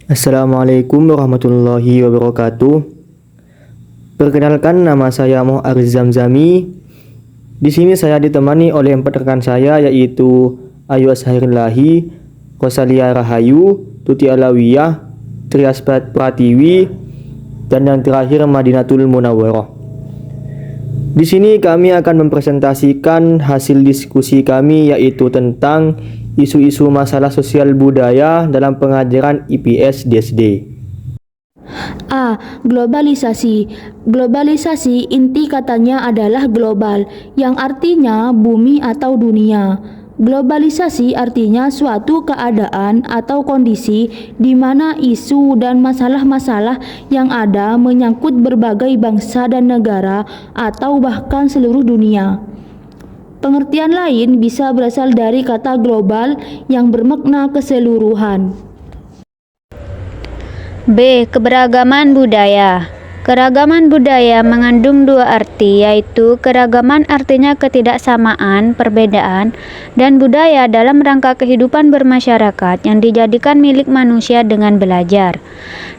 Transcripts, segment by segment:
Assalamualaikum warahmatullahi wabarakatuh. Perkenalkan, nama saya Moh Arz Zamzami. Di sini saya ditemani oleh 4 rekan saya, yaitu Ayu Asharillahi, Rosalia Rahayu, Tuti Alawiyah, Trias Pratiwi, dan yang terakhir Madinatul Munawwarah. Di sini kami akan mempresentasikan hasil diskusi kami, yaitu tentang isu-isu masalah sosial budaya dalam pengajaran IPS di SD. A. Globalisasi. Globalisasi inti katanya adalah global, yang artinya bumi atau dunia. Globalisasi artinya suatu keadaan atau kondisi di mana isu dan masalah-masalah yang ada menyangkut berbagai bangsa dan negara atau bahkan seluruh dunia. Pengertian lain bisa berasal dari kata global yang bermakna keseluruhan. B. Keberagaman budaya. Keragaman budaya mengandung 2 arti, yaitu keragaman artinya ketidaksamaan, perbedaan, dan budaya dalam rangka kehidupan bermasyarakat yang dijadikan milik manusia dengan belajar.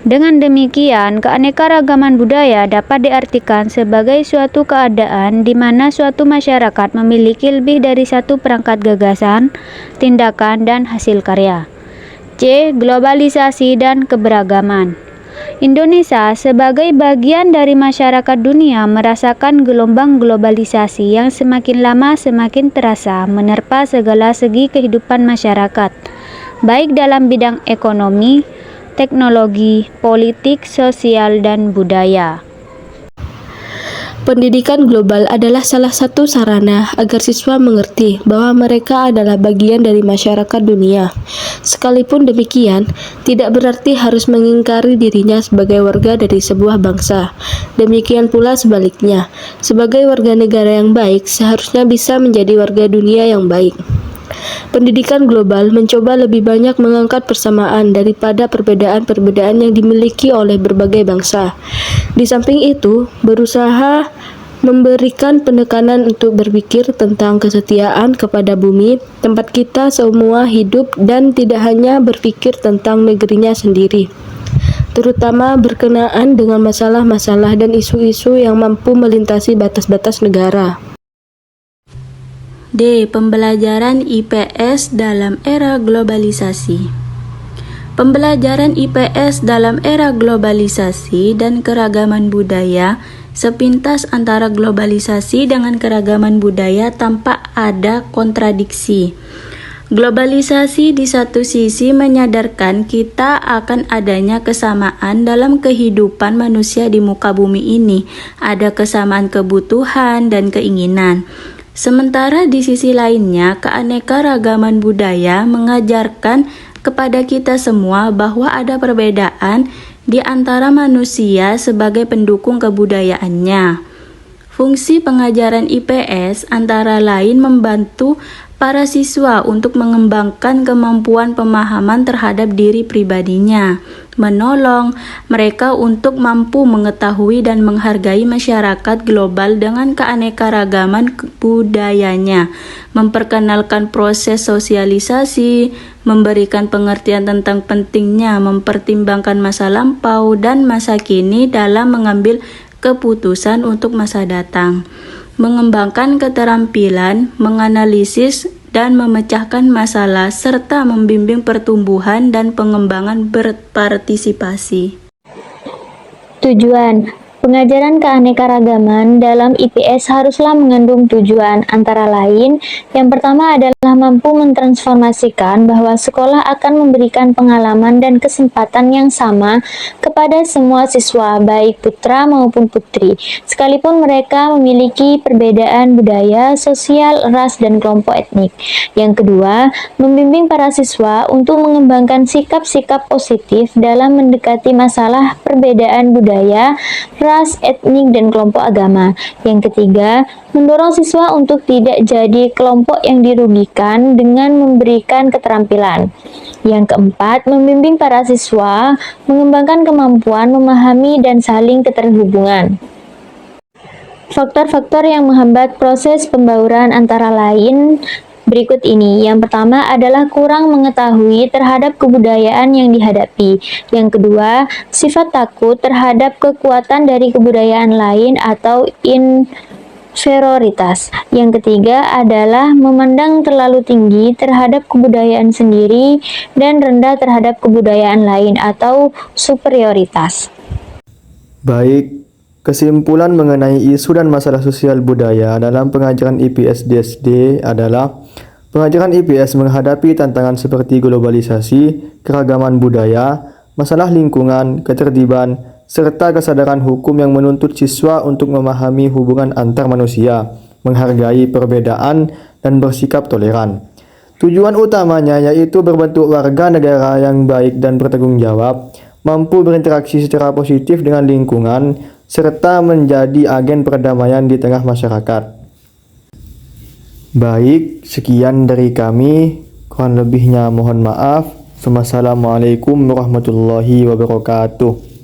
Dengan demikian, keanekaragaman budaya dapat diartikan sebagai suatu keadaan di mana suatu masyarakat memiliki lebih dari satu perangkat gagasan, tindakan, dan hasil karya. C. Globalisasi dan keberagaman. Indonesia sebagai bagian dari masyarakat dunia merasakan gelombang globalisasi yang semakin lama semakin terasa menerpa segala segi kehidupan masyarakat, baik dalam bidang ekonomi, teknologi, politik, sosial, dan budaya. Pendidikan global adalah salah satu sarana agar siswa mengerti bahwa mereka adalah bagian dari masyarakat dunia. Sekalipun demikian, tidak berarti harus mengingkari dirinya sebagai warga dari sebuah bangsa. Demikian pula sebaliknya, sebagai warga negara yang baik, seharusnya bisa menjadi warga dunia yang baik. Pendidikan global mencoba lebih banyak mengangkat persamaan daripada perbedaan-perbedaan yang dimiliki oleh berbagai bangsa. Di samping itu, berusaha memberikan penekanan untuk berpikir tentang kesetiaan kepada bumi, tempat kita semua hidup, dan tidak hanya berpikir tentang negerinya sendiri, terutama berkenaan dengan masalah-masalah dan isu-isu yang mampu melintasi batas-batas negara. D. Pembelajaran IPS dalam era globalisasi. Pembelajaran IPS dalam era globalisasi dan keragaman budaya sepintas antara globalisasi dengan keragaman budaya tampak ada kontradiksi. Globalisasi di satu sisi menyadarkan kita akan adanya kesamaan dalam kehidupan manusia di muka bumi ini, ada kesamaan kebutuhan dan keinginan. Sementara di sisi lainnya, keanekaragaman budaya mengajarkan kepada kita semua bahwa ada perbedaan di antara manusia sebagai pendukung kebudayaannya. Fungsi pengajaran IPS antara lain membantu para siswa untuk mengembangkan kemampuan pemahaman terhadap diri pribadinya, menolong mereka untuk mampu mengetahui dan menghargai masyarakat global dengan keanekaragaman budayanya, memperkenalkan proses sosialisasi, memberikan pengertian tentang pentingnya mempertimbangkan masa lampau dan masa kini dalam mengambil keputusan untuk masa datang, mengembangkan keterampilan, menganalisis dan memecahkan masalah, serta membimbing pertumbuhan dan pengembangan berpartisipasi. Tujuan pengajaran keanekaragaman dalam IPS haruslah mengandung tujuan antara lain, yang pertama adalah mampu mentransformasikan bahwa sekolah akan memberikan pengalaman dan kesempatan yang sama kepada semua siswa, baik putra maupun putri, sekalipun mereka memiliki perbedaan budaya, sosial, ras, dan kelompok etnik. Yang kedua, membimbing para siswa untuk mengembangkan sikap-sikap positif dalam mendekati masalah perbedaan budaya, ras, etnik, dan kelompok agama. Yang ketiga, mendorong siswa untuk tidak jadi kelompok yang dirugikan dengan memberikan keterampilan. Yang keempat, membimbing para siswa mengembangkan kemampuan memahami dan saling keterhubungan. Faktor-faktor yang menghambat proses pembauran antara lain berikut ini. Yang pertama adalah kurang mengetahui terhadap kebudayaan yang dihadapi. Yang kedua, sifat takut terhadap kekuatan dari kebudayaan lain atau inferioritas. Yang ketiga adalah memandang terlalu tinggi terhadap kebudayaan sendiri dan rendah terhadap kebudayaan lain atau superioritas. Baik, kesimpulan mengenai isu dan masalah sosial budaya dalam pengajaran IPS di SD adalah pengajaran IPS menghadapi tantangan seperti globalisasi, keragaman budaya, masalah lingkungan, ketertiban, serta kesadaran hukum yang menuntut siswa untuk memahami hubungan antar manusia, menghargai perbedaan, dan bersikap toleran. Tujuan utamanya yaitu berbentuk warga negara yang baik dan bertanggung jawab, mampu berinteraksi secara positif dengan lingkungan, serta menjadi agen perdamaian di tengah masyarakat. Baik, sekian dari kami. Kurang lebihnya mohon maaf. Wassalamualaikum warahmatullahi wabarakatuh.